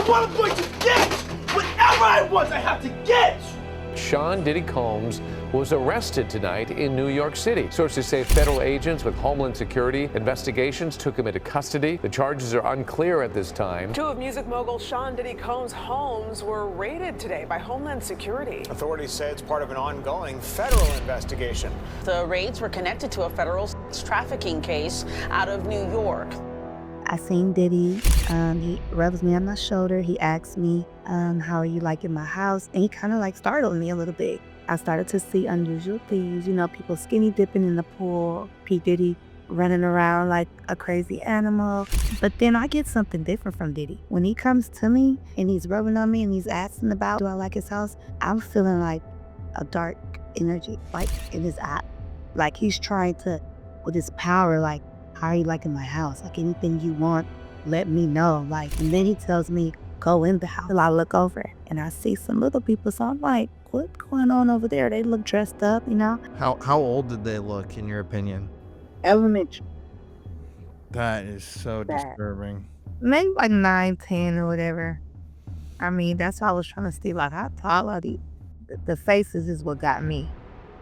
what I'm going to get! Whatever I want, I have to get! Sean Diddy Combs was arrested tonight in New York City. Sources say federal agents with Homeland Security investigations took him into custody. The charges are unclear at this time. Two of music mogul Sean Diddy Combs' homes were raided today by Homeland Security. Authorities say it's part of an ongoing federal investigation. The raids were connected to a federal trafficking case out of New York. I seen Diddy. He rubs me on my shoulder. He asks me, how are you liking my house? And he kind of like startled me a little bit. I started to see unusual things, you know, people skinny dipping in the pool, P Diddy running around like a crazy animal. But then I get something different from Diddy. When he comes to me and he's rubbing on me and he's asking about, do I like his house? I'm feeling like a dark energy, like in his eye. Like he's trying to, with his power, like, how are you liking my house? Like anything you want, let me know. Like, and then he tells me, go in the house. Till I look over and I see some little people. So I'm like, what's going on over there? They look dressed up, you know? How old did they look, in your opinion? Elementary. That is so disturbing. Maybe like 9, 10 or whatever. I mean, that's why I was trying to see, like, how tall are these? The faces is what got me.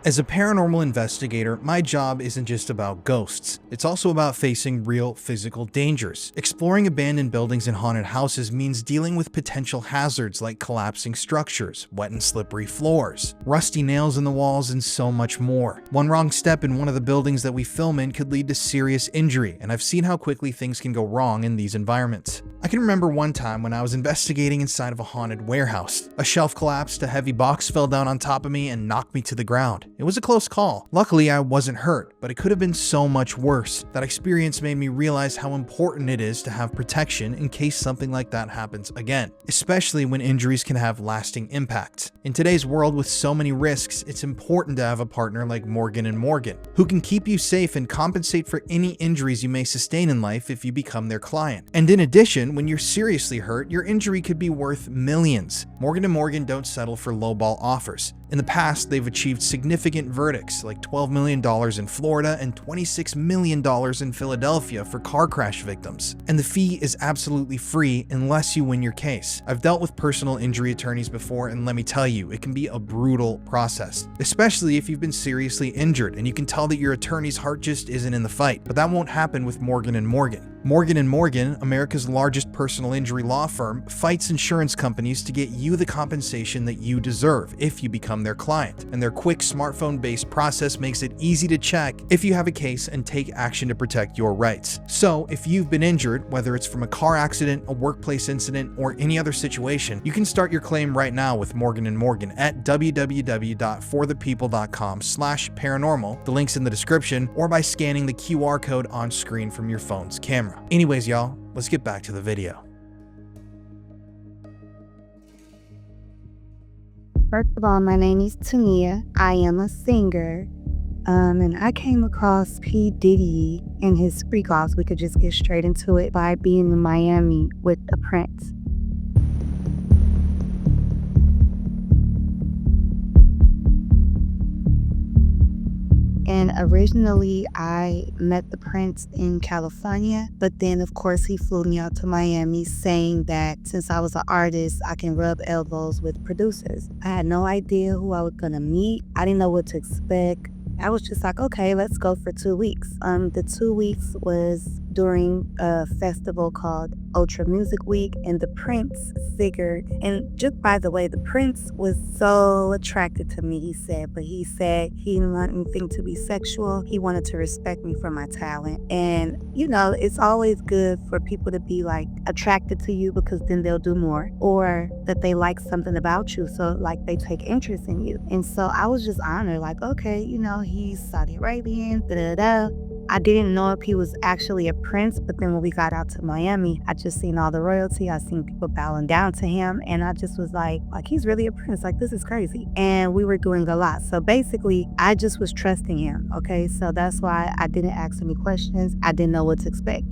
As a paranormal investigator, my job isn't just about ghosts. It's also about facing real physical dangers. Exploring abandoned buildings and haunted houses means dealing with potential hazards like collapsing structures, wet and slippery floors, rusty nails in the walls, and so much more. One wrong step in one of the buildings that we film in could lead to serious injury, and I've seen how quickly things can go wrong in these environments. I can remember one time when I was investigating inside of a haunted warehouse. A shelf collapsed, a heavy box fell down on top of me and knocked me to the ground. It was a close call. Luckily, I wasn't hurt, but it could have been so much worse. That experience made me realize how important it is to have protection in case something like that happens again, especially when injuries can have lasting impacts. In today's world with so many risks, it's important to have a partner like Morgan & Morgan, who can keep you safe and compensate for any injuries you may sustain in life if you become their client. And in addition, when you're seriously hurt, your injury could be worth millions. Morgan & Morgan don't settle for lowball offers. In the past, they've achieved significant verdicts like $12 million in Florida and $26 million in Philadelphia for car crash victims. And the fee is absolutely free unless you win your case. I've dealt with personal injury attorneys before, and let me tell you, it can be a brutal process, especially if you've been seriously injured and you can tell that your attorney's heart just isn't in the fight. But that won't happen with Morgan & Morgan. Morgan & Morgan, America's largest personal injury law firm, fights insurance companies to get you the compensation that you deserve if you become their client. And their quick smartphone-based process makes it easy to check if you have a case and take action to protect your rights. So if you've been injured, whether it's from a car accident, a workplace incident, or any other situation, you can start your claim right now with Morgan & Morgan at www.forthepeople.com/paranormal. The link's in the description, or by scanning the QR code on screen from your phone's camera. Anyways, y'all, let's get back to the video. First of all, my name is Tanea. I am a singer. And I came across P Diddy and his freak offs. We could just get straight into it by being in Miami with the Prince. And originally, I met the Prince in California, but then, of course, he flew me out to Miami saying that since I was an artist, I can rub elbows with producers. I had no idea who I was gonna meet. I didn't know what to expect. I was just like, okay, let's go for 2 weeks. The 2 weeks was during a festival called Ultra Music Week, and the Prince figured, and just by the way, the Prince was so attracted to me, he said he didn't want anything to be sexual. He wanted to respect me for my talent. And, you know, it's always good for people to be like attracted to you because then they'll do more, or that they like something about you. So like they take interest in you. And so I was just honored, like, okay, you know, he's Saudi Arabian, da-da-da. I didn't know if he was actually a prince, but then when we got out to Miami, I just seen all the royalty. I seen people bowing down to him, and I just was like he's really a prince. Like, this is crazy. And we were doing a lot. So basically, I just was trusting him, okay? So that's why I didn't ask any questions. I didn't know what to expect.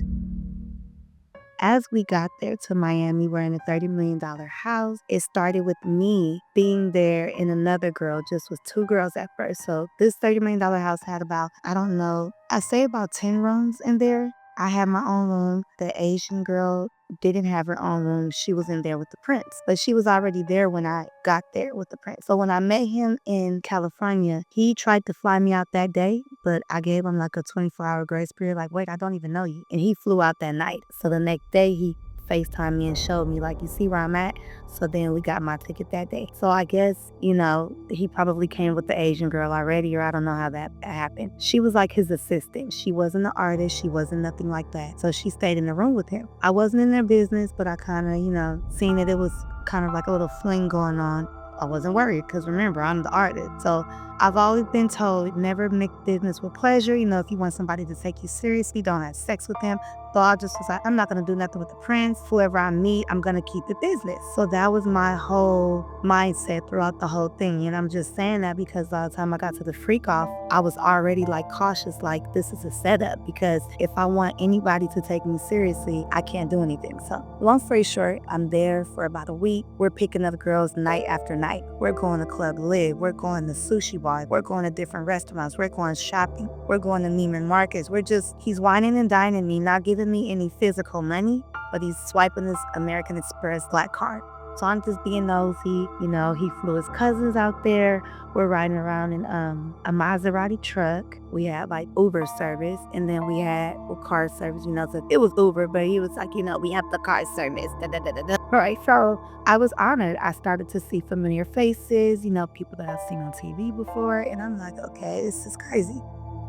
As we got there to Miami, we're in a $30 million house. It started with me being there and another girl, just with 2 girls at first. So this $30 million house had about, I don't know, I say about 10 rooms in there. I had my own room. The Asian girl didn't have her own room. She was in there with the prince. But she was already there when I got there with the prince. So when I met him in California, he tried to fly me out that day, but I gave him like a 24-hour grace period. Like, wait, I don't even know you. And he flew out that night. So the next day, he FaceTimed me and showed me, like, you see where I'm at? So then we got my ticket that day. So I guess, he probably came with the Asian girl already, or I don't know how that happened. She was like his assistant. She wasn't an artist. She wasn't nothing like that. So she stayed in the room with him. I wasn't in their business, but I kind of, seen that it was kind of like a little fling going on. I wasn't worried because remember, I'm the artist. So I've always been told never mix business with pleasure. If you want somebody to take you seriously, don't have sex with them. So I just was like, I'm not going to do nothing with the prince. Whoever I meet, I'm going to keep it business. So that was my whole mindset throughout the whole thing. And I'm just saying that because by the time I got to the freak off, I was already like cautious, like this is a setup, because if I want anybody to take me seriously, I can't do anything. So long story short, I'm there for about a week. We're picking up girls night after night. We're going to Club Live. We're going to sushi bar. We're going to different restaurants. We're going shopping. We're going to Neiman Marcus. He's whining and dining me, not giving me any physical money, but he's swiping his American Express black card. So I'm just being nosy. He flew his cousins out there. We're riding around in a Maserati truck. We had like Uber service, and then we had car service. So it was Uber, but he was like, we have the car service. Da, da, da, da, da. Right. So I was honored. I started to see familiar faces, people that I've seen on TV before, and I'm like, okay, this is crazy.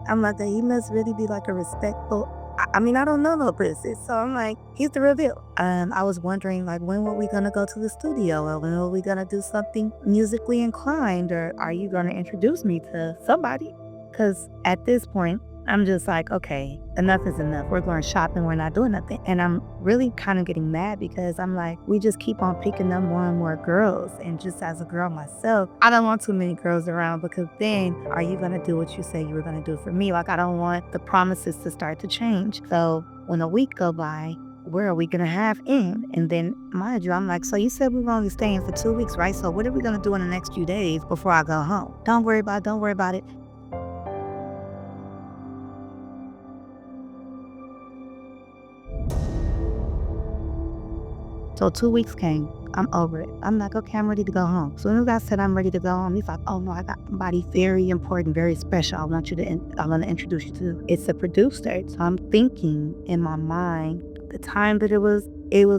I'm like, he must really be like a respectful. I don't know no princess, so I'm like, he's the reveal. I was wondering, like, when were we gonna go to the studio, or when were we gonna do something musically inclined, or are you gonna introduce me to somebody? Because at this point, I'm just like, okay, enough is enough. We're going shopping, we're not doing nothing. And I'm really kind of getting mad because I'm like, we just keep on picking up more and more girls. And just as a girl myself, I don't want too many girls around, because then are you going to do what you say you were going to do for me? Like, I don't want the promises to start to change. So when a week go by, where are we going to have in? And then, mind you, I'm like, so you said we were only staying for 2 weeks, right? So what are we going to do in the next few days before I go home? Don't worry about it. So 2 weeks came. I'm over it. I'm like, okay, I'm ready to go home. So as soon as I said I'm ready to go home, he's like, oh no, I got somebody very important, very special. I'm going to introduce you to. It's a producer. So I'm thinking in my mind, the time that it was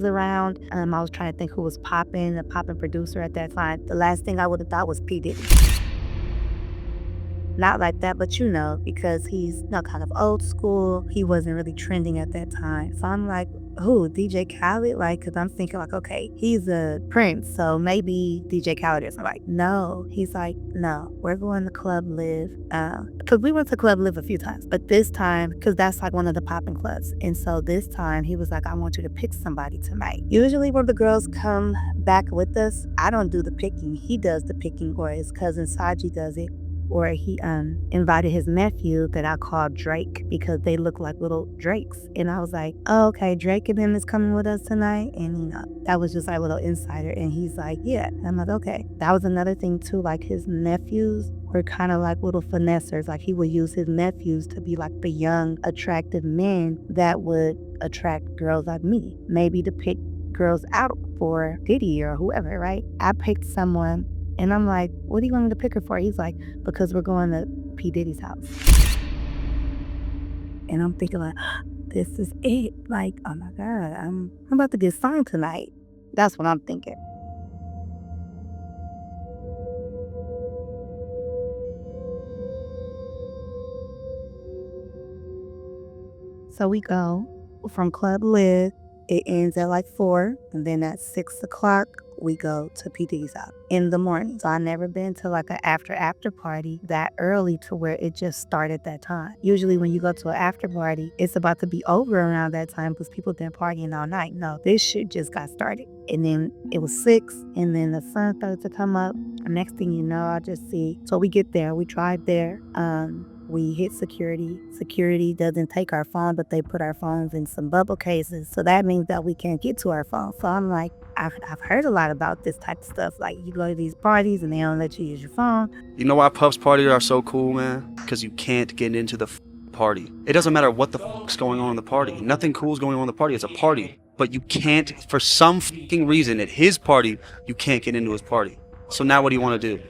around, I was trying to think who was popping, the popping producer at that time. The last thing I would have thought was P Diddy. Not like that, but because he's kind of old school. He wasn't really trending at that time. So I'm like, who, DJ Khaled? Like, because I'm thinking like, okay, he's a prince, so maybe DJ Khaled is. I'm like, no. He's like, no, we're going to Club Live. Because we went to Club Live a few times, but this time, because that's like one of the popping clubs. And so this time he was like, I want you to pick somebody tonight. Usually when the girls come back with us, I don't do the picking. He does the picking, or his cousin Saji does it. Or he invited his nephew that I called Drake, because they look like little Drakes. And I was like, oh, okay, Drake and them is coming with us tonight. And, that was just like a little insider. And he's like, yeah. And I'm like, okay. That was another thing too. Like, his nephews were kind of like little finessers. Like, he would use his nephews to be like the young, attractive men that would attract girls like me. Maybe to pick girls out for Diddy or whoever, right? I picked someone. And I'm like, what do you want me to pick her for? He's like, because we're going to P Diddy's house. And I'm thinking like, this is it. Like, oh my God, I'm about to get signed tonight. That's what I'm thinking. So we go from Club Live. It ends at like 4, and then at 6 o'clock, we go to P Diddy's house in the morning. So I never been to like an after party that early to where it just started that time. Usually when you go to an after party, it's about to be over around that time because people been partying all night. No, this shit just got started. And then it was 6, and then the sun started to come up. And next thing you know, I just see. So we get there, we drive there. We hit security. Security doesn't take our phone, but they put our phones in some bubble cases. So that means that we can't get to our phone. So I'm like, I've heard a lot about this type of stuff. Like, you go to these parties and they don't let you use your phone. You know why Puff's parties are so cool, man? Because you can't get into the party. It doesn't matter what the fuck's going on in the party. Nothing cool is going on in the party. It's a party. but you can't, for some fucking reason, at his party, you can't get into his party. So now what do you want to do?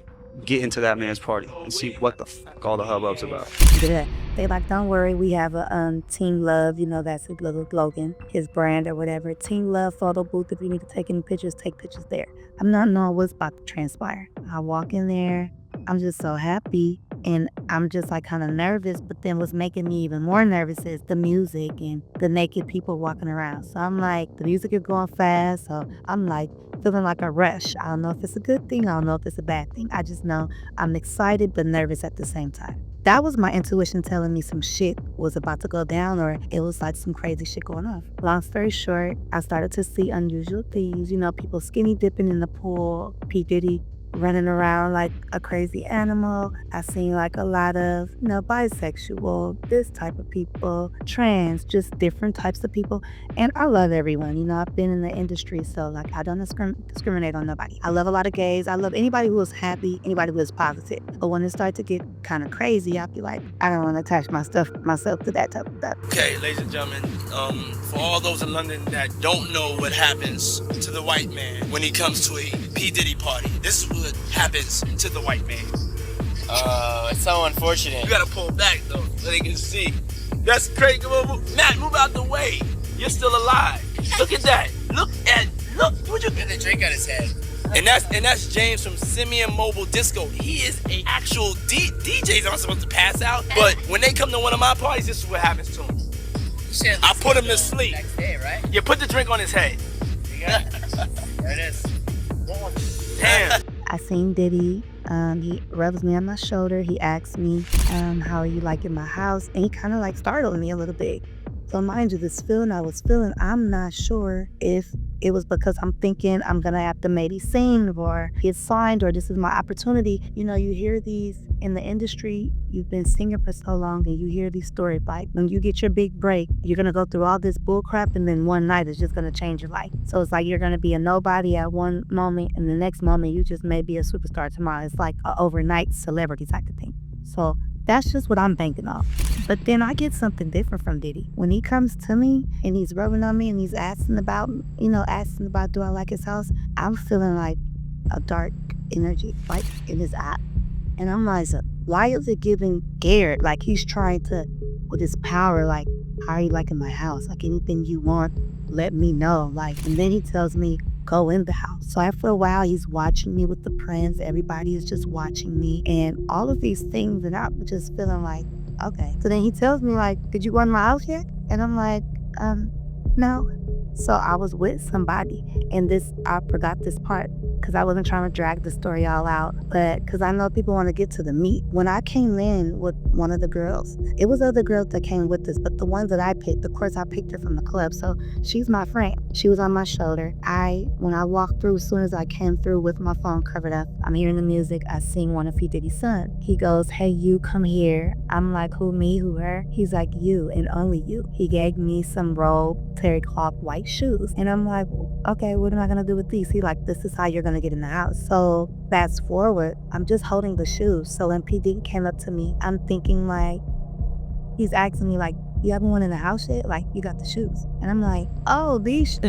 Get into that man's party and see what the fuck all the hubbub's about. Yeah. They like, don't worry, we have a Team Love, you know, that's his little slogan, his brand or whatever. Team Love photo booth. If you need to take any pictures, take pictures there. I'm not knowing what's about to transpire. I walk in there, I'm just so happy, and I'm just like kind of nervous, but then what's making me even more nervous is the music and the naked people walking around. So I'm like, the music is going fast, so I'm like feeling like a rush. I don't know if it's a good thing, I don't know if it's a bad thing. I just know I'm excited but nervous at the same time. That was my intuition telling me some shit was about to go down, or it was like some crazy shit going on. Long story short, I started to see unusual things, you know, people skinny dipping in the pool, P Diddy running around like a crazy animal. I seen like a lot of, you know, bisexual, this type of people, trans, just different types of people. And I love everyone, you know, I've been in the industry, so like I don't discriminate on nobody. I love a lot of gays. I love anybody who is happy, anybody who is positive. But when it starts to get kind of crazy, I'll be like, I don't want to attach myself to that type of stuff. Okay, ladies and gentlemen, for all those in London that don't know what happens to the white man when he comes to a P Diddy party, this is what happens to the white man. It's so unfortunate. You gotta pull back though, so they can see. That's crazy. Matt, move out the way. You're still alive. Look at that. Look. What you get? The drink on his head. And that's James from Simeon Mobile Disco. He is an actual DJs. I'm supposed to pass out, but when they come to one of my parties, this is what happens to him. I put him to sleep. Next day, right? You put the drink on his head. There it is. Damn. I seen Diddy. He rubs me on my shoulder. He asks me, how are you liking my house? And he kind of like startled me a little bit. So mind you, this feeling I was feeling, I'm not sure if it was because I'm thinking I'm gonna have to maybe sing or get signed or this is my opportunity. You know, you hear these in the industry, you've been singing for so long and you hear these stories like when you get your big break, you're gonna go through all this bull crap and then one night it's just gonna change your life. So it's like you're gonna be a nobody at one moment and the next moment you just may be a superstar tomorrow. It's like an overnight celebrity type of thing. So that's just what I'm banking off. But then I get something different from Diddy. When he comes to me and he's rubbing on me and he's asking about, do I like his house? I'm feeling like a dark energy, like in his eye. And I'm like, why is it giving scared? Like he's trying to, with his power, like, how are you liking my house? Like anything you want, let me know. Like, and then he tells me, go in the house. So after a while, he's watching me with the prints. Everybody is just watching me and all of these things. And I'm just feeling like, okay. So then he tells me like, did you go in my house yet? And I'm like, no. So I was with somebody and I forgot this part because I wasn't trying to drag the story all out, but because I know people want to get to the meat. When I came in with one of the girls, it was other girls that came with us, but the ones that I picked, of course I picked her from the club, so she's my friend. She was on my shoulder. When I walked through, as soon as I came through with my phone covered up, I'm hearing the music, I sing one of P Diddy's son. He goes, hey, you come here. I'm like, who, me, who, her? He's like, you and only you. He gave me some robe, terry cloth, white shoes. And I'm like, okay, what am I gonna do with these? He like, this is how you're gonna get in the house. So fast forward, I'm just holding the shoes. So when P Diddy came up to me, I'm thinking like, he's asking me like, you haven't went in the house yet? Like, you got the shoes. And I'm like, oh, these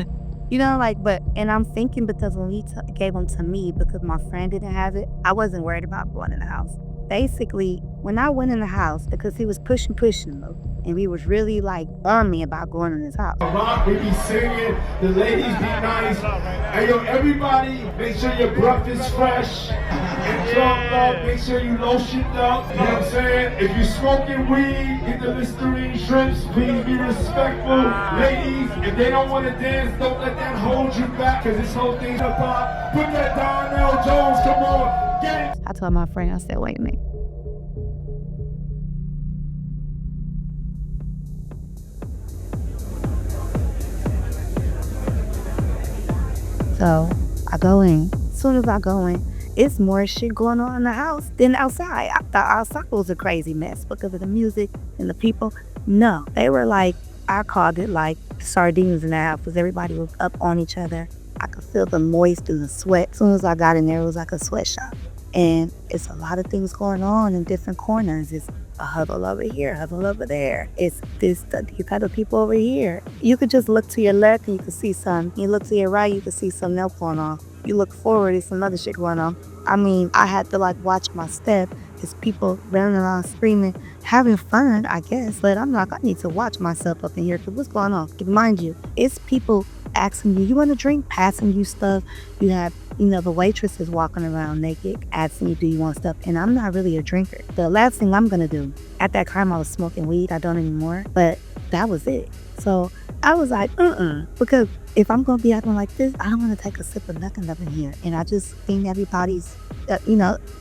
and I'm thinking because when he gave them to me, because my friend didn't have it, I wasn't worried about going in the house. Basically, when I went in the house, because he was pushing them, and he was really like on me about going in his house. Rock, we be singing, the ladies be nice. Hey yo, everybody, make sure your breath is fresh. And drunk up, make sure you lotioned up. You know what I'm saying? If you smoking weed, get the Listerine shrimps, please be respectful. Ladies, if they don't want to dance, don't let that hold you back, because this whole thing's about. Put that Darnell Jones, come on, get it. I told my friend, I said, wait a minute. So I go in. As soon as I go in, it's more shit going on in the house than outside. I thought outside was a crazy mess because of the music and the people. No, they were like, I called it like sardines in the house because everybody was up on each other. I could feel the moist and the sweat. As soon as I got in there, it was like a sweatshop. And it's a lot of things going on in different corners. It's a huddle over here, a huddle over there. It's these type of people over here. You could just look to your left and you can see some. You look to your right, you can see something else going on. You look forward, it's some other shit going on. I mean, I had to like watch my step. It's people running around screaming, having fun, I guess. But I'm like, I need to watch myself up in here because what's going on? Mind you, it's people asking you want a drink, passing you stuff. You have, the waitresses walking around naked, asking you, do you want stuff? And I'm not really a drinker. The last thing I'm going to do, at that time I was smoking weed. I don't anymore. But that was it. So I was like, because if I'm going to be acting like this, I don't want to take a sip of nothing up in here. And I just think everybody's,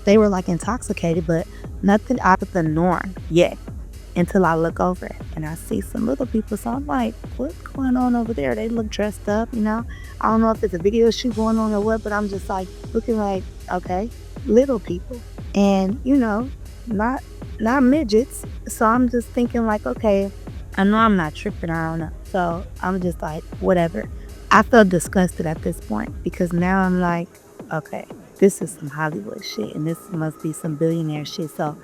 they were like intoxicated, but nothing out of the norm yet. Until I look over and I see some little people. So I'm like, what's going on over there? They look dressed up, I don't know if it's a video shoot going on or what, but I'm just like looking like, okay, little people. And, not midgets. So I'm just thinking like, okay, I know I'm not tripping, I don't know. So I'm just like, whatever. I felt disgusted at this point because now I'm like, okay, this is some Hollywood shit and this must be some billionaire shit. So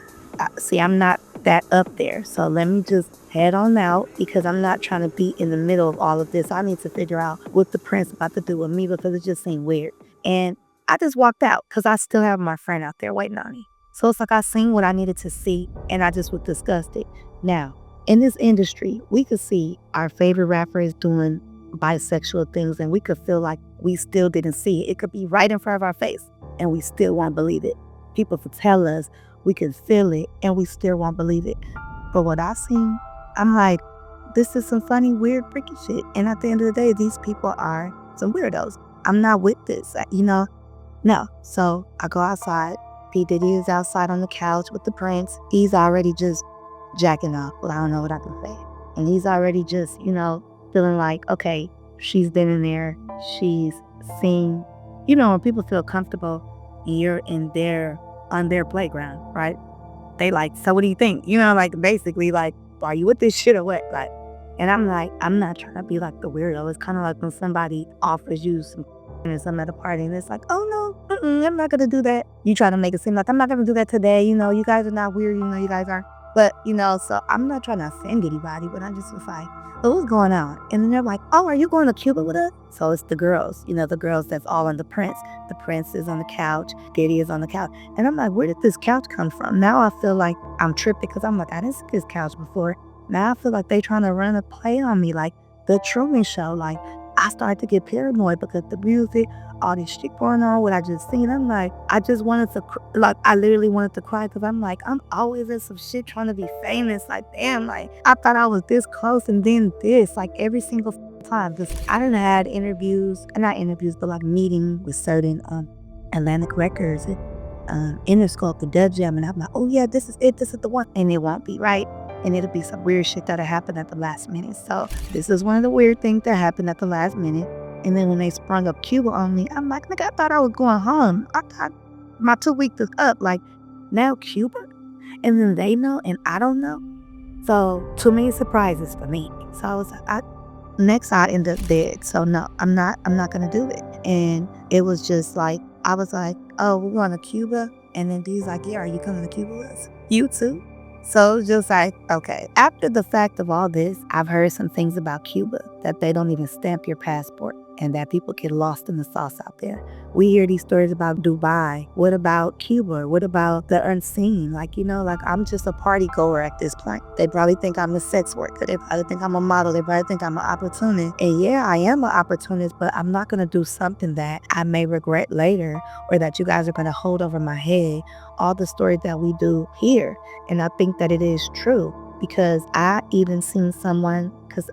see, I'm not that up there. So let me just head on out because I'm not trying to be in the middle of all of this. I need to figure out what the prince about to do with me because it just seemed weird. And I just walked out because I still have my friend out there waiting on me. So it's like I seen what I needed to see and I just was disgusted. Now, in this industry, we could see our favorite rappers doing bisexual things and we could feel like we still didn't see it. It could be right in front of our face and we still won't believe it. People could tell us, we can feel it and we still won't believe it. But what I seen, I'm like, this is some funny, weird, freaky shit. And at the end of the day, these people are some weirdos. I'm not with this, No. So I go outside. P Diddy is outside on the couch with the prince. He's already just jacking off. Well, I don't know what I can say. And he's already just, feeling like, okay, she's been in there. She's seen, when people feel comfortable and you're on their playground, right? They like, so what do you think? Basically like, are you with this shit or what? Like, and I'm like, I'm not trying to be like the weirdo. It's kind of like when somebody offers you some or something at a party and it's like, oh no, I'm not gonna do that. You try to make it seem like I'm not gonna do that today. You guys are not weird. You guys aren't. But, so I'm not trying to offend anybody, but I just was like, oh, what's going on? And then they're like, oh, are you going to Cuba with us? So it's the girls, the girls that's all on the prince. The prince is on the couch. Diddy is on the couch. And I'm like, where did this couch come from? Now I feel like I'm tripping because I'm like, I didn't see this couch before. Now I feel like they trying to run a play on me, like the Truman Show. Like, I started to get paranoid because the music, all this shit going on, what I just seen. I'm like, I just wanted to, I literally wanted to cry because I'm like, I'm always in some shit trying to be famous. Like, damn, like, I thought I was this close and then this, like, every single time. Because I done had interviews, not interviews, but like meeting with certain Atlantic Records and Interscope and Dub Jam. And I'm like, oh yeah, this is it, this is the one. And it won't be right. And it'll be some weird shit that'll happen at the last minute. So this is one of the weird things that happened at the last minute. And then when they sprung up Cuba on me, I'm like, nigga, I thought I was going home. I thought my 2 weeks is up. Like, now Cuba? And then they know and I don't know. So too many surprises for me. So I was like, next I end up dead. So no, I'm not gonna do it. And it was just like, I was like, oh, we're going to Cuba. And then D's like, yeah, are you coming to Cuba with us? You too? So it's just like, okay. After the fact of all this, I've heard some things about Cuba that they don't even stamp your passport and that people get lost in the sauce out there. We hear these stories about Dubai. What about Cuba? What about the unseen? Like, I'm just a party goer at this point. They probably think I'm a sex worker. They probably think I'm a model. They probably think I'm an opportunist. And yeah, I am an opportunist, but I'm not going to do something that I may regret later or that you guys are going to hold over my head. All the stories that we do here. And I think that it is true because I even seen someone, because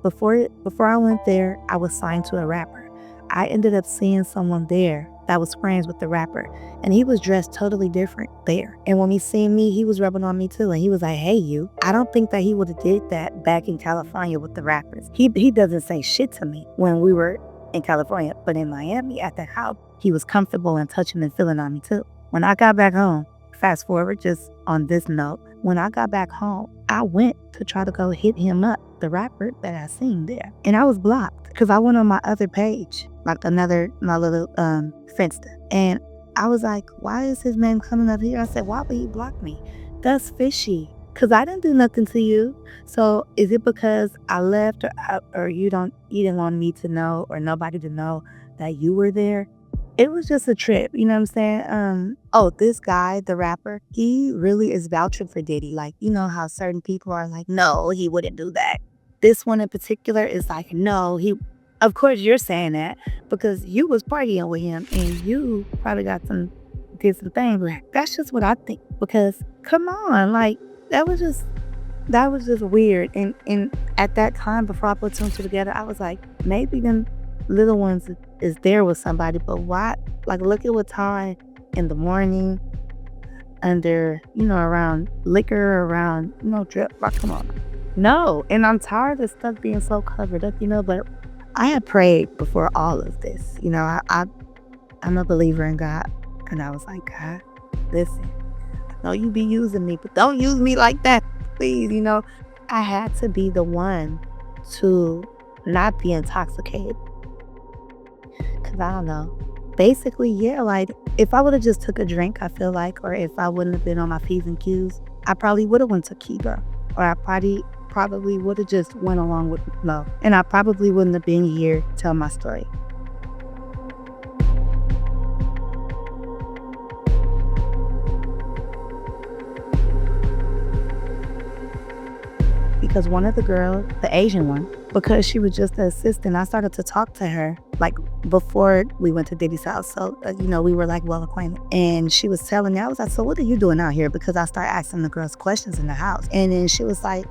before I went there, I was signed to a rapper. I ended up seeing someone there that was friends with the rapper, and he was dressed totally different there. And when he seen me, he was rubbing on me too, and he was like, hey, you. I don't think that he would have did that back in California with the rappers. He doesn't say shit to me when we were in California, but in Miami at the house, he was comfortable and touching and feeling on me too. When I got back home, fast forward just on this note, when I got back home, I went to try to go hit him up, the rapper that I seen there. And I was blocked because I went on my other page, like my little Finsta. And I was like, why is his name coming up here? I said, why would he block me? That's fishy. Because I didn't do nothing to you. So is it because I left or you didn't want me to know or nobody to know that you were there? It was just a trip, you know what I'm saying? This guy, the rapper, he really is vouching for Diddy. Like, you know how certain people are like, no, he wouldn't do that. This one in particular is like, no, of course you're saying that because you was partying with him and you probably did some things. Like, that's just what I think. Because come on, like that was just weird. And at that time, before I put two and two together, I was like, maybe them little ones is there with somebody, but why? Like, look at what time in the morning under, around liquor, around, drip. Like, come on. No. And I'm tired of stuff being so covered up, but I had prayed before all of this. I'm a believer in God. And I was like, God, listen, I know you be using me, but don't use me like that, please. I had to be the one to not be intoxicated. Because I don't know. Basically, yeah, like if I would have just took a drink, I feel like, or if I wouldn't have been on my P's and Q's, I probably would have went to Cuba. Or I probably would have just went along with the flow. And I probably wouldn't have been here to tell my story. Because one of the girls, the Asian one, because she was just an assistant, I started to talk to her like before we went to Diddy's house. So, we were like well acquainted. And she was telling me, I was like, so what are you doing out here? Because I started asking the girls questions in the house. And then she was like,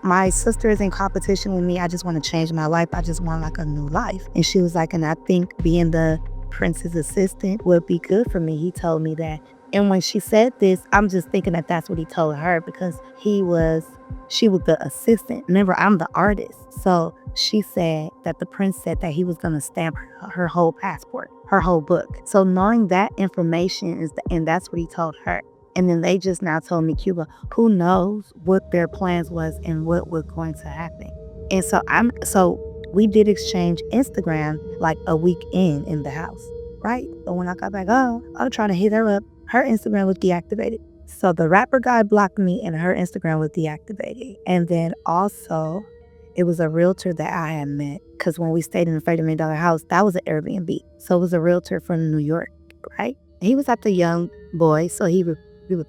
my sister is in competition with me. I just want to change my life. I just want like a new life. And she was like, and I think being the prince's assistant would be good for me. He told me that. And when she said this, I'm just thinking that that's what he told her because she was the assistant. Remember, I'm the artist. So she said that the prince said that he was going to stamp her whole passport, her whole book. So knowing that information and that's what he told her. And then they just now told me Cuba. Who knows what their plans was and what was going to happen. And so we did exchange Instagram like a week in the house, right? But when I got back home, I was trying to hit her up. Her Instagram was deactivated. So the rapper guy blocked me and her Instagram was deactivated. And then also, it was a realtor that I had met. Because when we stayed in the $30 million house, that was an Airbnb. So it was a realtor from New York, right? He was like a young boy, so he was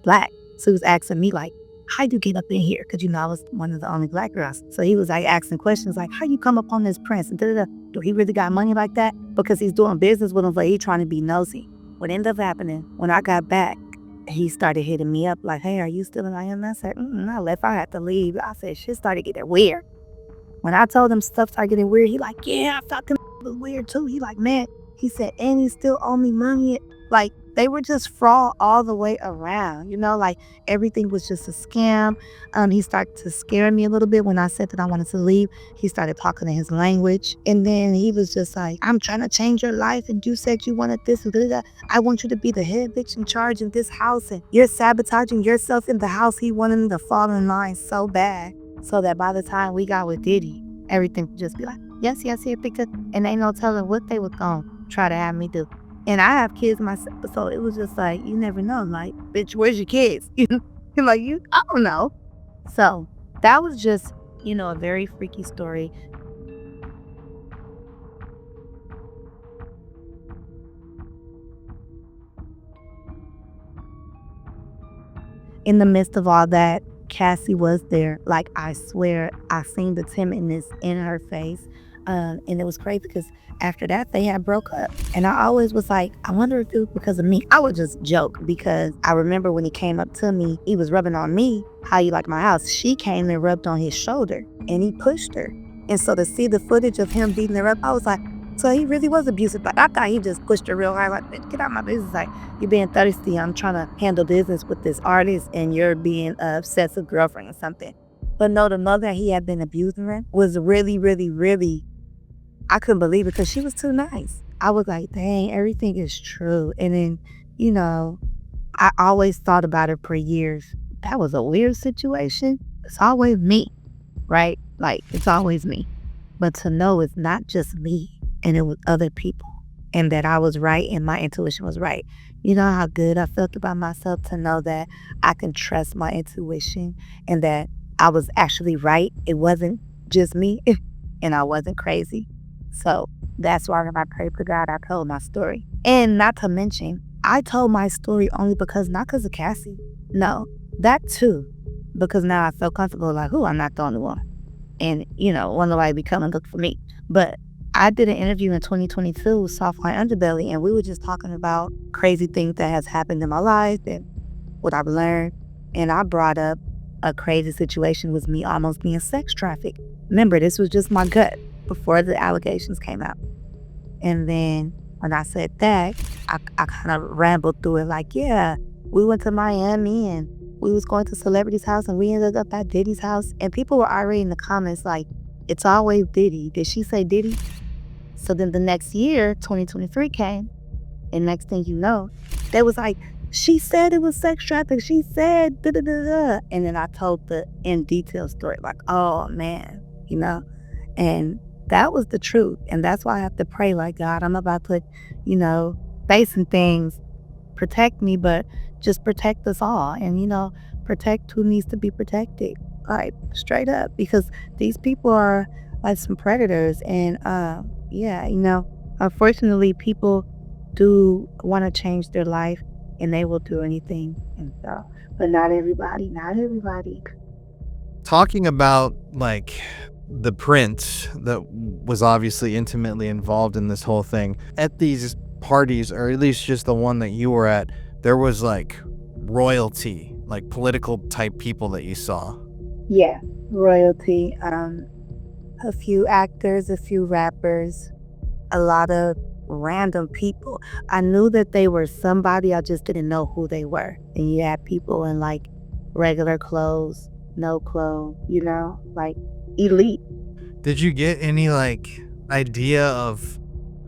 black. So he was asking me like, how'd you get up in here? Because, I was one of the only black girls. So he was like asking questions like, how you come up on this prince? And do he really got money like that? Because he's doing business with him, but he trying to be nosy. What ended up happening, when I got back, he started hitting me up like, hey, are you still in Miami? I said, I left. I had to leave. I said, shit started getting weird. When I told him stuff started getting weird, he like, yeah, I thought them was weird too. He like, man, he said, and you still owe me money. Like, they were just fraud all the way around, like everything was just a scam. He started to scare me a little bit when I said that I wanted to leave. He started talking in his language. And then he was just like, I'm trying to change your life. And you said you wanted this and that. I want you to be the head bitch in charge of this house. And you're sabotaging yourself in the house. He wanted me to fall in line so bad. So that by the time we got with Diddy, everything would just be like, yes, here, picture. And ain't no telling what they was going to try to have me do. And I have kids myself, so it was just like, you never know. Like, bitch, where's your kids? I don't know. So that was just, a very freaky story. In the midst of all that, Cassie was there. Like, I swear, I seen the timidness in her face. And it was crazy because after that, they had broke up. And I always was like, I wonder if it was because of me. I would just joke because I remember when he came up to me, he was rubbing on me, how you like my house. She came and rubbed on his shoulder and he pushed her. And so to see the footage of him beating her up, I was like, so he really was abusive. But I thought he just pushed her real hard, like, get out of my business. Like, you're being thirsty. I'm trying to handle business with this artist and you're being an obsessive girlfriend or something. But no, the mother he had been abusing her was really, really, really, I couldn't believe it because she was too nice. I was like, dang, everything is true. And then, I always thought about her for years. That was a weird situation. It's always me, right? Like, it's always me. But to know it's not just me and it was other people. and that I was right and my intuition was right. You know how good I felt about myself to know that I can trust my intuition and that I was actually right. It wasn't just me and I wasn't crazy. So that's why when I prayed to God, I told my story. And not to mention, I told my story only not because of Cassie. No, that too. Because now I felt comfortable, like, I'm not the only one. And, won't nobody be coming look for me. But I did an interview in 2022 with White Underbelly, and we were just talking about crazy things that has happened in my life and what I've learned. And I brought up a crazy situation with me almost being sex trafficked. Remember, this was just my gut before the allegations came out. And then when I said that, I kind of rambled through it like, yeah, we went to Miami and we was going to celebrity's house and we ended up at Diddy's house. And people were already in the comments like, it's always Diddy. Did she say Diddy? So then the next year, 2023 came, and next thing you know, they was like, she said it was sex trafficking. She said da-da-da-da. And then I told the in detail story, like, oh man, and that was the truth. And that's why I have to pray, like, God, I'm about to, face some things, protect me, but just protect us all. And, protect who needs to be protected, like straight up, because these people are like some predators. And unfortunately, people do want to change their life and they will do anything. And so, but not everybody. Talking about like the prince that was obviously intimately involved in this whole thing, at these parties, or at least just the one that you were at, there was like royalty, like political type people that you saw. Yeah, royalty. A few actors, a few rappers, a lot of random people. I knew that they were somebody, I just didn't know who they were. And you had people in like regular clothes, no clothes, like elite. Did you get any like idea of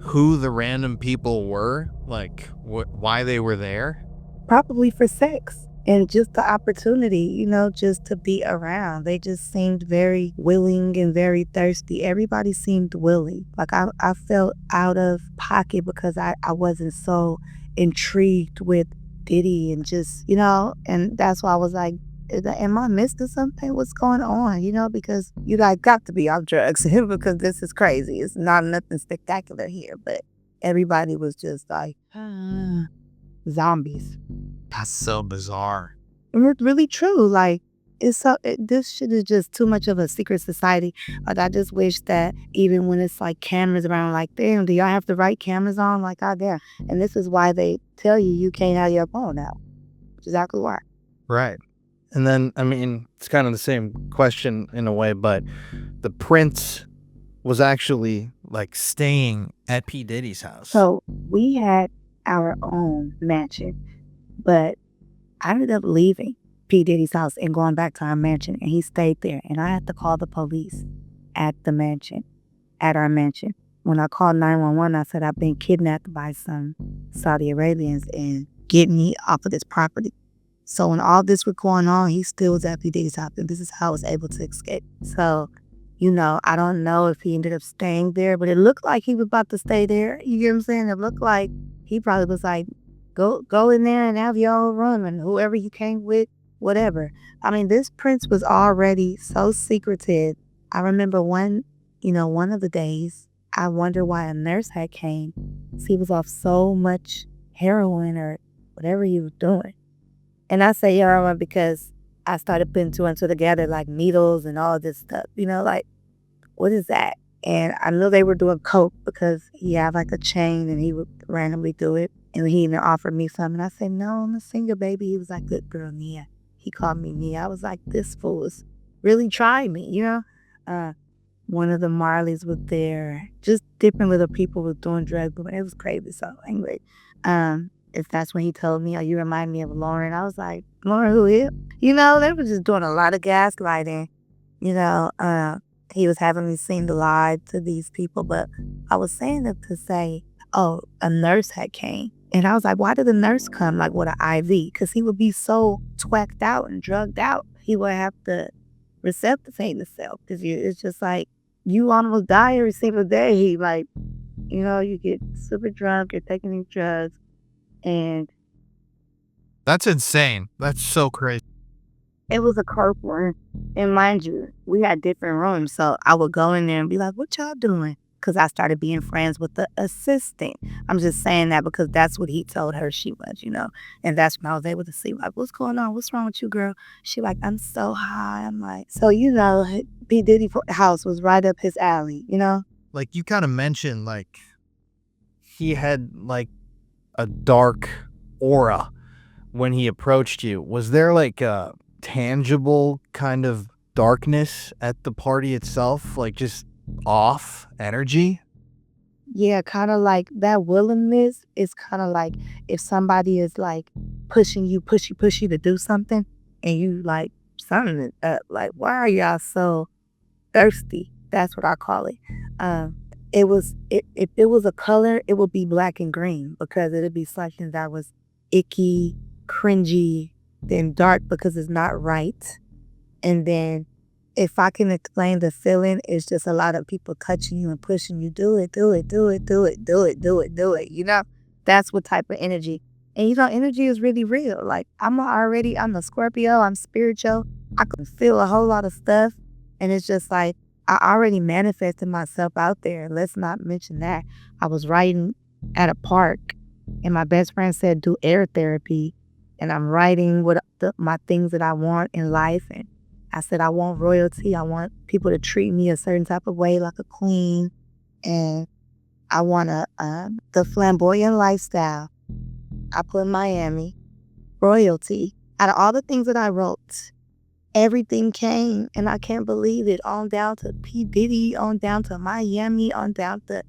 who the random people were? Like why they were there? Probably for sex and just the opportunity, just to be around. They just seemed very willing and very thirsty. Everybody seemed willing. Like I felt out of pocket because I wasn't so intrigued with Diddy and just, and that's why I was like, am I missing something? What's going on? Because you guys got to be off drugs because this is crazy. It's not nothing spectacular here, but everybody was just like, zombies. That's so bizarre. And it's really true. Like, this shit is just too much of a secret society. Like, I just wish that even when it's like cameras around, like, damn, do y'all have the right cameras on? Like, goddamn. And this is why they tell you can't have your phone out. Exactly why. Right. And then, I mean, it's kind of the same question in a way, but the prince was actually like staying at P Diddy's house. So we had our own mansion, but I ended up leaving P Diddy's house and going back to our mansion, and he stayed there. And I had to call the police at our mansion. When I called 911, I said, I've been kidnapped by some Saudi Arabians and get me off of this property. So when all this was going on, he still was at P Diddy's house, and this is how I was able to escape. So, I don't know if he ended up staying there, but it looked like he was about to stay there. You get what I'm saying? It looked like he probably was like, go in there and have your own room, and whoever you came with, whatever. I mean, this prince was already so secretive. I remember one of the days, I wonder why a nurse had came. He was off so much heroin or whatever he was doing. And I say heroin because I started putting two and two together, like needles and all this stuff, like, what is that? And I knew they were doing coke because he had like a chain and he would randomly do it. And he even offered me some. And I said, no, I'm a singer, baby. He was like, good girl, Nia. He called me Nia. I was like, this fool is really trying me, One of the Marleys was there. Just different little people was doing drugs. But it was crazy. So anyway, if that's when he told me, oh, you remind me of Lauren. I was like, Lauren, who is? They were just doing a lot of gaslighting. He was having me sing the lie to these people. But I was saying it to say, oh, a nurse had came. And I was like, why did the nurse come, like, with an IV? Because he would be so twacked out and drugged out. He would have to resuscitate himself. Because it's just like, you almost die every single day. Like, You know, you get super drunk, you're taking these drugs, and That's insane. That's so crazy. it was a coke room. And mind you, we had different rooms. So I would go in there and be like, what y'all doing? Because I started being friends with the assistant. I'm just saying that because that's what he told her she was, you know. And that's when I was able to see, like, what's going on? What's wrong with you, girl? She like, I'm so high. I'm like, so, you know, P Diddy house was right up his alley, you know? Like, you kind of mentioned, like, he had, like, a dark aura when he approached you. Was there, like, a tangible kind of darkness at the party itself? Like, just off energy? Yeah, kind of like that willingness is kind of like if somebody is like pushing you, push you to do something, and you like something is up. Like, why are y'all so thirsty? That's what I call it. If it was a color, it would be black and green because it'd be something that was icky, cringy, then dark because it's not right, and then if I can explain the feeling, it's just a lot of people touching you and pushing you. Do it, do it, do it, do it, do it, do it, do it. You know, that's what type of energy. And you know, energy is really real. Like I'm a Scorpio. I'm spiritual. I can feel a whole lot of stuff, and it's just like I already manifested myself out there. Let's not mention that I was writing at a park, and my best friend said do air therapy, and I'm writing what my things that I want in life and I said, I want royalty. I want people to treat me a certain type of way, like a queen. And I want the flamboyant lifestyle. I put Miami, royalty. Out of all the things that I wrote, everything came. And I can't believe it. On down to P Diddy, on down to Miami, on down to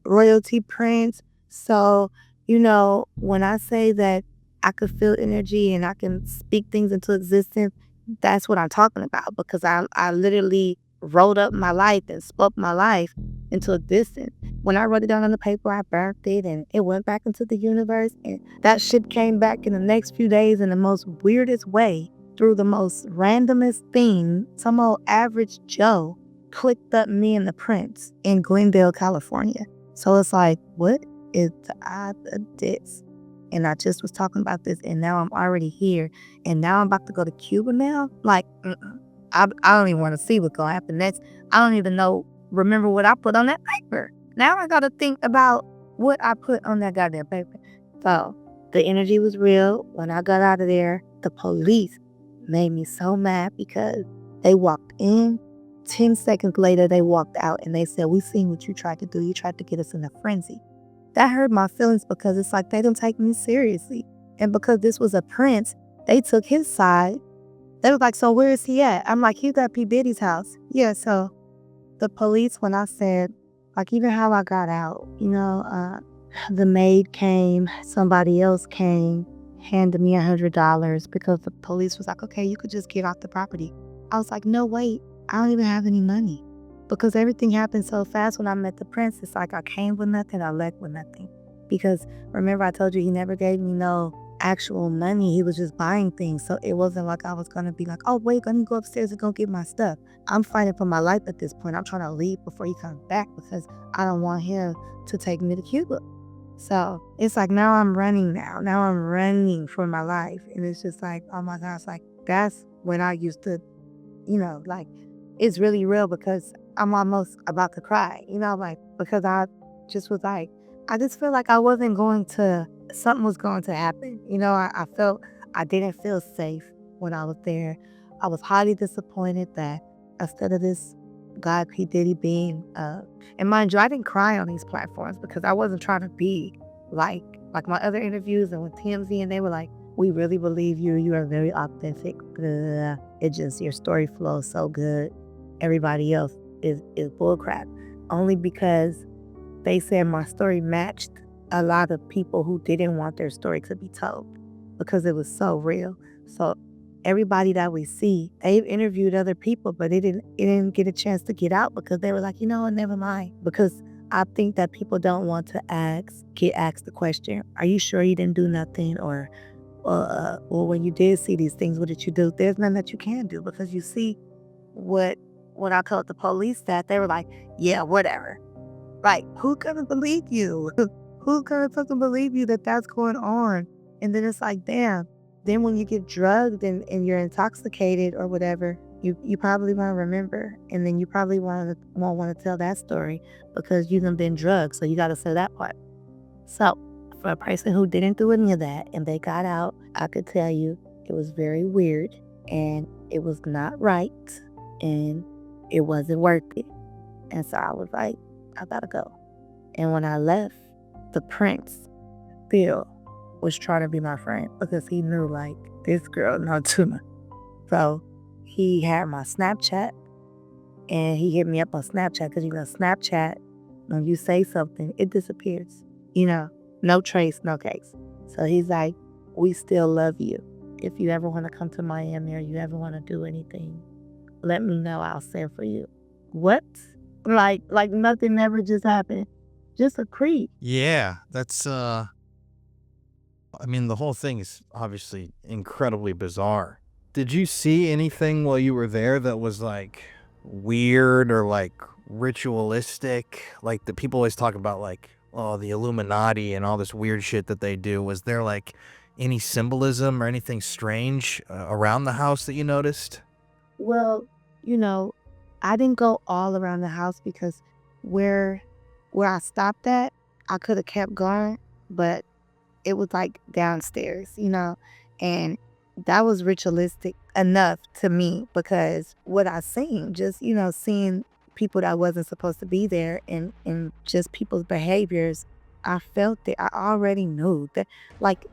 royalty prince. So, you know, when I say that I could feel energy and I can speak things into existence, that's what I'm talking about because I literally wrote up my life and spoke my life into existence. When I wrote it down on the paper, I burned it and it went back into the universe. And that shit came back in the next few days in the most weirdest way through the most randomest thing. Some old average Joe clicked up me and the Prince in Glendale, California. So it's like, what is the odds of this? And I just was talking about this, and now I'm already here. And now I'm about to go to Cuba now. Like, I don't even want to see what's going to happen next. I don't even remember what I put on that paper. Now I got to think about what I put on that goddamn paper. So the energy was real. When I got out of there, the police made me so mad because they walked in. 10 seconds later, they walked out, and they said, we seen what you tried to do. You tried to get us in a frenzy. That hurt my feelings because it's like they don't take me seriously. And because this was a prince, they took his side. They was like, so where is he at? I'm like, he's at P Diddy's house. Yeah, so the police, when I said, like even how I got out, you know, the maid came, somebody else came, handed me $100 because the police was like, okay, you could just get off the property. I was like, no, wait, I don't even have any money. Because everything happened so fast when I met the prince. It's like I came with nothing, I left with nothing. Because remember I told you he never gave me no actual money. He was just buying things. So it wasn't like I was going to be like, oh, wait, let me go upstairs and go get my stuff. I'm fighting for my life at this point. I'm trying to leave before he comes back because I don't want him to take me to Cuba. So it's like now I'm running now. Now I'm running for my life. And it's just like, oh my gosh, like that's when I used to, you know, like it's really real because I'm almost about to cry, you know, like, because I just was like, I just feel like something was going to happen. You know, I felt I didn't feel safe when I was there. I was highly disappointed that instead of this guy, P Diddy being, and mind you, I didn't cry on these platforms because I wasn't trying to be like my other interviews and with TMZ, and they were like, we really believe you. You are very authentic. It just, your story flows so good. Everybody else is bullcrap. Only because they said my story matched a lot of people who didn't want their story to be told because it was so real. So everybody that we see, they've interviewed other people, but it didn't get a chance to get out because they were like, you know what, never mind. Because I think that people don't want to get asked the question, are you sure you didn't do nothing? Or when you did see these things, what did you do? There's nothing that you can do because you see what when I told the police that, they were like, yeah, whatever. Like, who gonna believe you? Who gonna fucking believe you that that's going on? And then it's like, damn. Then when you get drugged and you're intoxicated or whatever, you probably won't remember. And then you probably won't want to tell that story because you done been drugged. So you got to say that part. So for a person who didn't do any of that and they got out, I could tell you it was very weird and it was not right and it wasn't worth it. And so I was like, I gotta go. And when I left, the prince, Phil, was trying to be my friend because he knew, like, this girl know too much. So he had my Snapchat and he hit me up on Snapchat because, you know, Snapchat, when you say something, it disappears. You know, no trace, no case. So he's like, we still love you. If you ever want to come to Miami or you ever want to do anything, let me know. I'll send for you. What? Like nothing ever just happened. Just a creep. Yeah, that's I mean, the whole thing is obviously incredibly bizarre. Did you see anything while you were there that was like weird or like ritualistic? Like the people always talk about like, oh, the Illuminati and all this weird shit that they do. Was there like any symbolism or anything strange around the house that you noticed? Well, you know, I didn't go all around the house because where I stopped at, I could have kept going, but it was like downstairs, you know, and that was ritualistic enough to me because what I seen, just, you know, seeing people that wasn't supposed to be there and just people's behaviors, I felt it. I already knew that, like,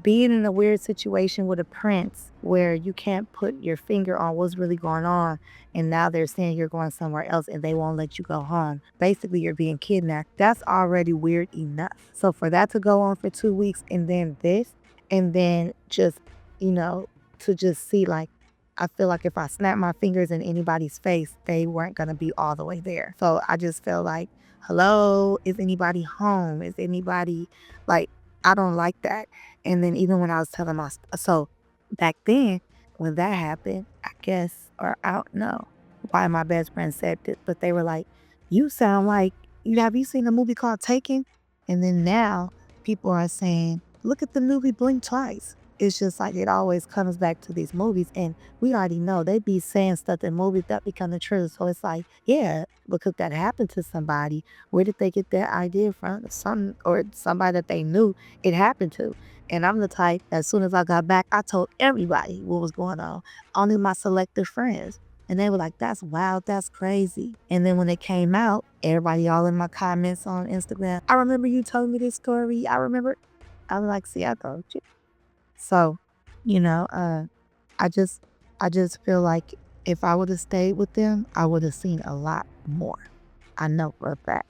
being in a weird situation with a prince where you can't put your finger on what's really going on, and now they're saying you're going somewhere else and they won't let you go home. Basically, you're being kidnapped. That's already weird enough. So for that to go on for 2 weeks and then this, and then just, you know, to just see, like, I feel like if I snapped my fingers in anybody's face, they weren't going to be all the way there. So I just felt like, hello, is anybody home? Is anybody, like, I don't like that. And then even when I was telling so back then, when that happened, I guess, or I don't know why my best friend said this, but they were like, you sound like, have you seen a movie called Taken? And then now people are saying, look at the movie Blink Twice. It's just like it always comes back to these movies, and we already know they be saying stuff in movies that become the truth. So it's like, yeah, because that happened to somebody. Where did they get that idea from? Somebody that they knew it happened to. And I'm the type, as soon as I got back, I told everybody what was going on, only my selected friends. And they were like, that's wild, that's crazy. And then when it came out, everybody all in my comments on Instagram, I remember you told me this story. I was like, see, I told you. So, you know, I just feel like if I would have stayed with them, I would have seen a lot more. I know for a fact.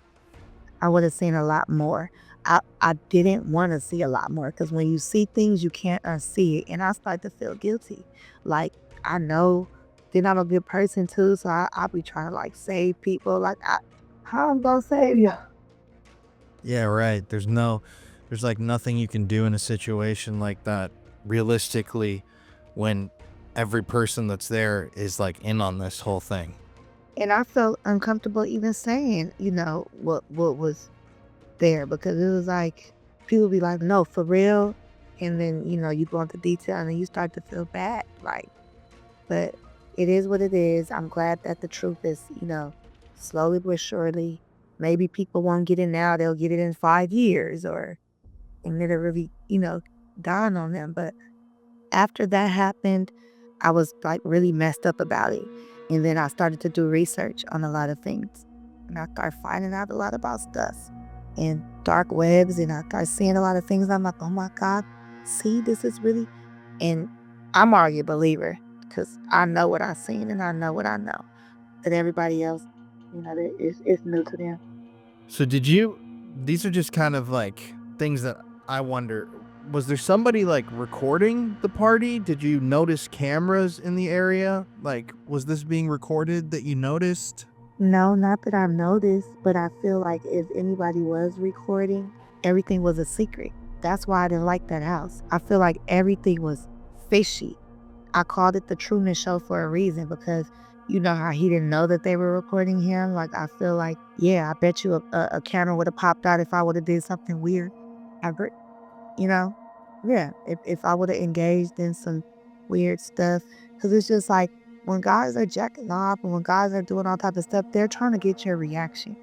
I would have seen a lot more. I didn't want to see a lot more because when you see things, you can't unsee it. And I start to feel guilty. Like, I know then I'm a good person too, so I'll be trying to like save people. Like, how I'm gonna save you? Yeah, right. There's like nothing you can do in a situation like that realistically when every person that's there is like in on this whole thing. And I felt uncomfortable even saying, you know, what was there because it was like people be like, no, for real. And then, you know, you go into detail and then you start to feel bad. Like, but it is what it is. I'm glad that the truth is, you know, slowly but surely. Maybe people won't get it now. They'll get it in 5 years and it'll really, you know, dawn on them. But after that happened, I was like really messed up about it. And then I started to do research on a lot of things. And I started finding out a lot about stuff and dark webs. And I started seeing a lot of things. I'm like, oh my God, see, this is really, and I'm already a believer because I know what I've seen and I know what I know. But everybody else, you know, it's new to them. So these are just kind of like things that I wonder, was there somebody like recording the party? Did you notice cameras in the area? Like, was this being recorded that you noticed? No, not that I've noticed, but I feel like if anybody was recording, everything was a secret. That's why I didn't like that house. I feel like everything was fishy. I called it the Truman Show for a reason because you know how he didn't know that they were recording him? Like, I feel like, yeah, I bet you a camera would have popped out if I would have did something weird. You know? Yeah, if I would have engaged in some weird stuff. Because it's just like, when guys are jacking off and when guys are doing all type of stuff, they're trying to get your reaction.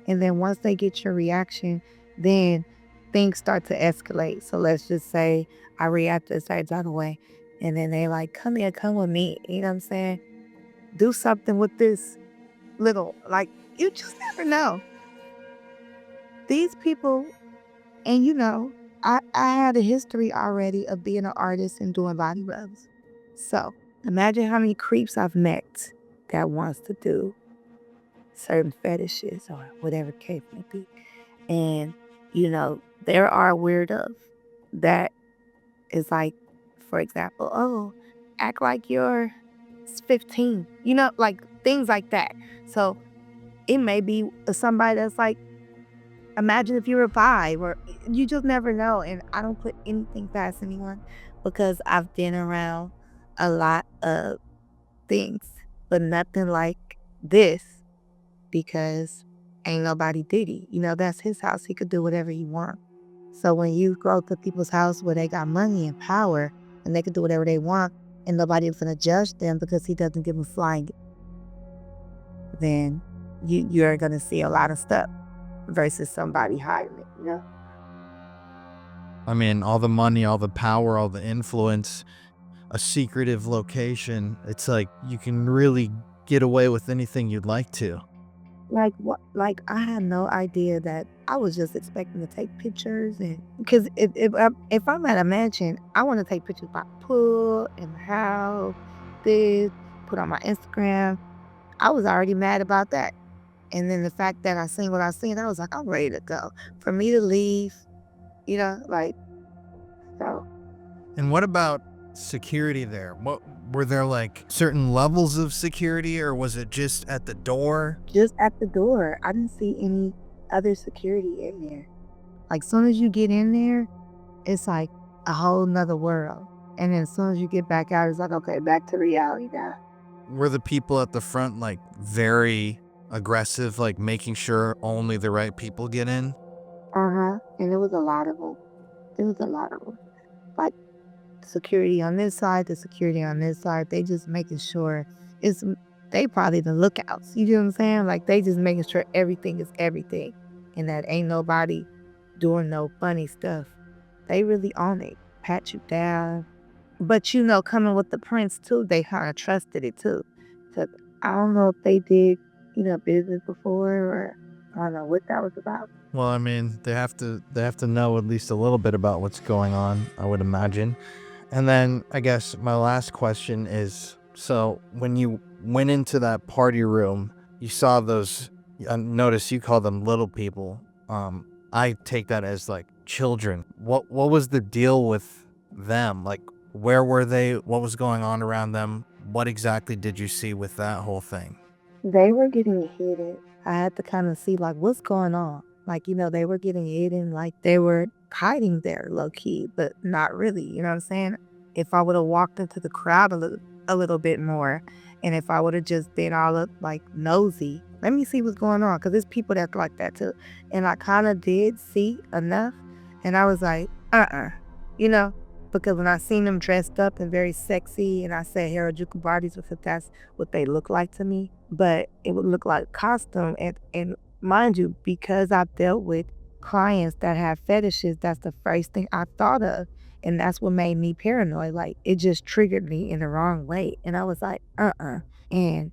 And then once they get your reaction, then things start to escalate. So let's just say I react a certain type of way. And then they like, come here, come with me. You know what I'm saying? Do something with this little, like, you just never know. These people, and you know, I had a history already of being an artist and doing body rubs. So imagine how many creeps I've met that wants to do certain fetishes or whatever the case may be. And, you know, there are weirdos that is like, for example, oh, act like you're 15. You know, like things like that. So it may be somebody that's like, imagine if you were 5, or you just never know. And I don't put anything past anyone because I've been around a lot of things, but nothing like this because ain't nobody Diddy. You know, that's his house. He could do whatever he wants. So when you go to people's house where they got money and power and they can do whatever they want and nobody's gonna judge them because he doesn't give a flying, then you're gonna see a lot of stuff versus somebody hiding it, you know? I mean, all the money, all the power, all the influence, a secretive location. It's like you can really get away with anything you'd like to. Like what? Like I had no idea that. I was just expecting to take pictures, and because if I'm at a mansion, I want to take pictures by the pool, in the house, this, put on my Instagram. I was already mad about that. And then the fact that I seen what I seen, I was like, I'm ready to go. For me to leave, you know, like, so. And what about security there? What were there like certain levels of security, or was it just at the door? Just at the door. I didn't see any other security in there. Like, soon as you get in there, it's like a whole nother world. And then as soon as you get back out, it's like, okay, back to reality now. Were the people at the front like very aggressive, like making sure only the right people get in? And there was a lot of them. Like, security on this side, the security on this side, they just making sure they probably the lookouts. You know what I'm saying? Like, they just making sure everything is everything and that ain't nobody doing no funny stuff. They really on it, pat you down. But you know, coming with the prince too, they kind of trusted it too. So I don't know if they did, you know, business before, or I don't know what that was about. Well, I mean, they have to know at least a little bit about what's going on, I would imagine. And then I guess my last question is, so when you went into that party room, you saw those, notice you call them little people. I take that as like children. What was the deal with them? Like, where were they? What was going on around them? What exactly did you see with that whole thing? They were getting hidden. I had to kind of see like what's going on. Like, you know, they were getting hidden, like they were hiding there low key, but not really. You know what I'm saying? If I would have walked into the crowd a little bit more, and if I would have just been all up like nosy, let me see what's going on, because there's people that's like that too. And I kind of did see enough, and I was like, you know, because when I seen them dressed up and very sexy, and I said Harajuku bodies, because that's what they look like to me, but it would look like costume. And mind you, because I've dealt with clients that have fetishes, that's the first thing I thought of. And that's what made me paranoid. Like, it just triggered me in the wrong way. And I was like, And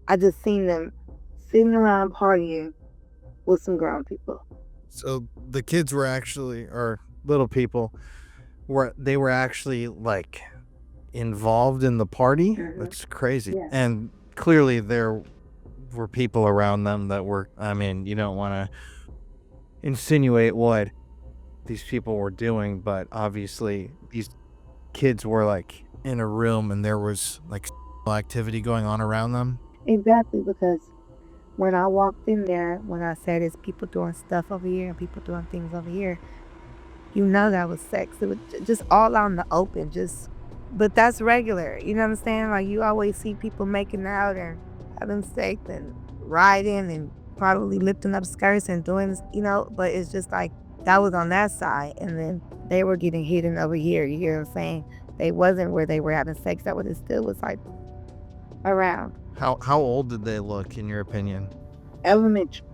I just seen them sitting around partying with some grown people. So the kids were actually, or little people, they were actually like involved in the party? Mm-hmm. That's crazy. Yeah. And clearly there were people around them that were, I mean, you don't want to insinuate what these people were doing, but obviously these kids were like in a room and there was like activity going on around them. Exactly, because when I walked in there, when I said it's people doing stuff over here and people doing things over here, you know that was sex. It was just all out in the open, just But that's regular. You know what I'm saying? Like, you always see people making out and having sex and riding and probably lifting up skirts and doing this, but it's just like that was on that side. And then they were getting hidden over here. You hear what I'm saying? They wasn't where they were having sex. That was, it still was like around. How old did they look, in your opinion? Elementary.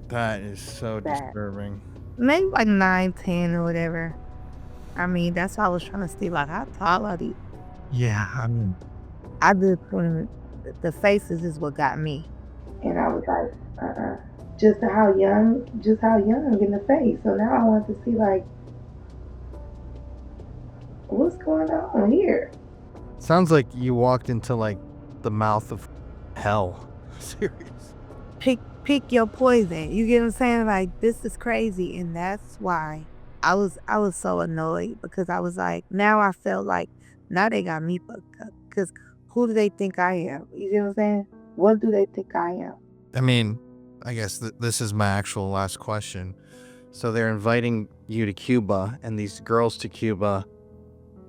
That is so disturbing. Maybe like 9, 10 or whatever. I mean, that's why I was trying to see, like, how tall are these? Yeah, I mean, I just, when the faces is what got me. And I was like, just how young in the face. So now I want to see, like, what's going on here? sounds like you walked into like the mouth of hell. Serious. Pick your poison. You get what I'm saying? Like, this is crazy. And that's why I was so annoyed, because I was like, now I felt like, now they got me fucked up. Because who do they think I am? You get what I'm saying? What do they think I am? I mean, I guess this is my actual last question. So they're inviting you to Cuba and these girls to Cuba.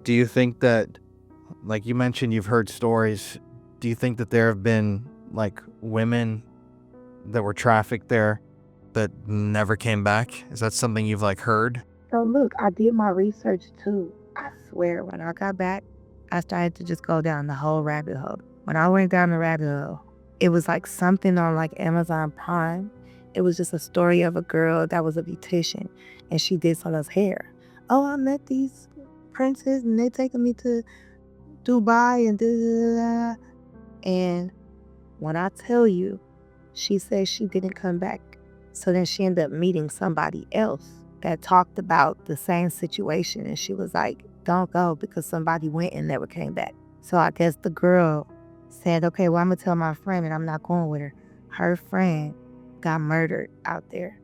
Do you think that, like you mentioned, you've heard stories. Do you think that there have been like women that were trafficked there that never came back? Is that something you've like heard? So look, I did my research too. I swear, when I got back, I started to just go down the whole rabbit hole. When I went down the rabbit hole, it was like something on like Amazon Prime. It was just a story of a girl that was a beautician, and she did someone's hair. Oh, I met these princes, and they taking me to Dubai and da. And when I tell you, she said she didn't come back. So then she ended up meeting somebody else that talked about the same situation, and she was like, don't go, because somebody went and never came back. So I guess the girl said, okay, well, I'm gonna tell my friend, and I'm not going with her. Her friend got murdered out there,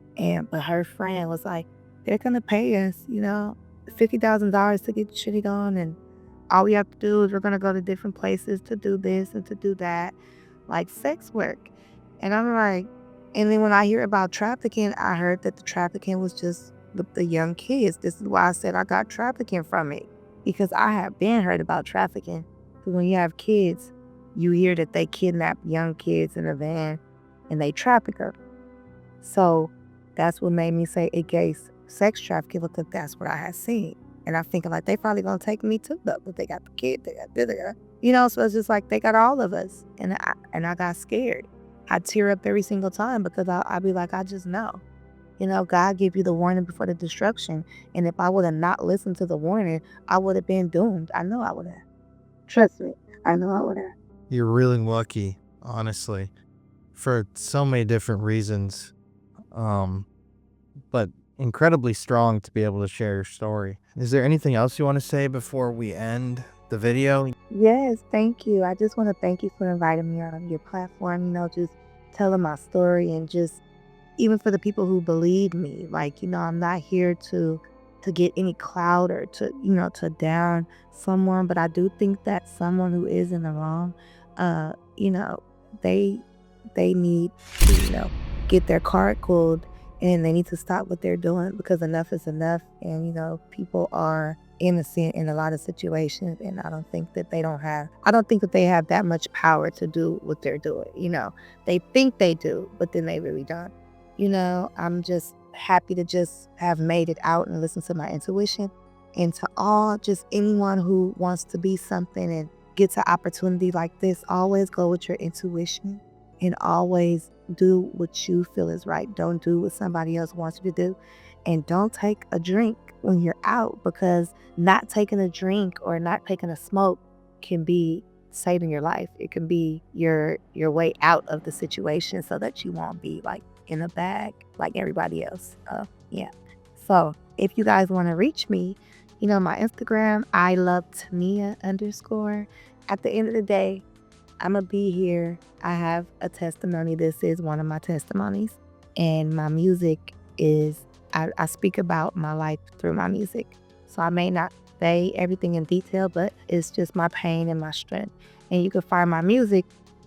but her friend was like, they're gonna pay us, $50,000 to get shitty on, and all we have to do is we're gonna go to different places to do this and to do that, like sex work. And I'm like, and then when I hear about trafficking, I heard that the trafficking was just the young kids. This is why I said I got trafficking from it, because I have been heard about trafficking. Because when you have kids, you hear that they kidnap young kids in a van and they traffic them. So that's what made me say it gave sex trafficking, because that's what I had seen. And I'm thinking like, they probably gonna take me too, though, but they got the kid, they got this, so it's just like they got all of us. And I got scared. I tear up every single time, because I'd be like, I just know. God gave you the warning before the destruction. And if I would have not listened to the warning, I would have been doomed. I know I would have. Trust me, I know I would have. You're really lucky, honestly, for so many different reasons. But incredibly strong to be able to share your story. Is there anything else you want to say before we end the video? Yes, thank you. I just want to thank you for inviting me on your platform, just telling my story, and just even for the people who believe me. Like, I'm not here to get any clout or to down someone, but I do think that someone who is in the wrong, they need to, get their card pulled, and they need to stop what they're doing, because enough is enough. And, people are innocent in a lot of situations, and I don't think that they have that much power to do what they're doing. They think they do, but then they really don't. I'm just happy to just have made it out and listen to my intuition. And to just anyone who wants to be something and gets an opportunity like this, always go with your intuition and always do what you feel is right. Don't do what somebody else wants you to do. And don't take a drink when you're out, because not taking a drink or not taking a smoke can be saving your life. It can be your way out of the situation, so that you won't be like in a bag like everybody else. Yeah. So if you guys want to reach me, my Instagram, I love Tanea _. At the end of the day, I'm going to be here. I have a testimony. This is one of my testimonies. And my music is, I speak about my life through my music. So I may not say everything in detail, but it's just my pain and my strength. And you can find my music,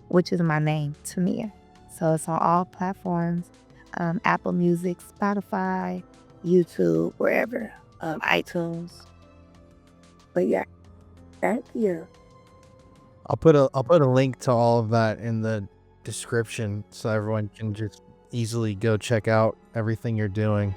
which is my name, Tanea. So it's on all platforms, Apple Music, Spotify, YouTube, wherever, iTunes. But yeah, Thank you. I'll put a link to all of that in the description so everyone can just easily go check out everything you're doing.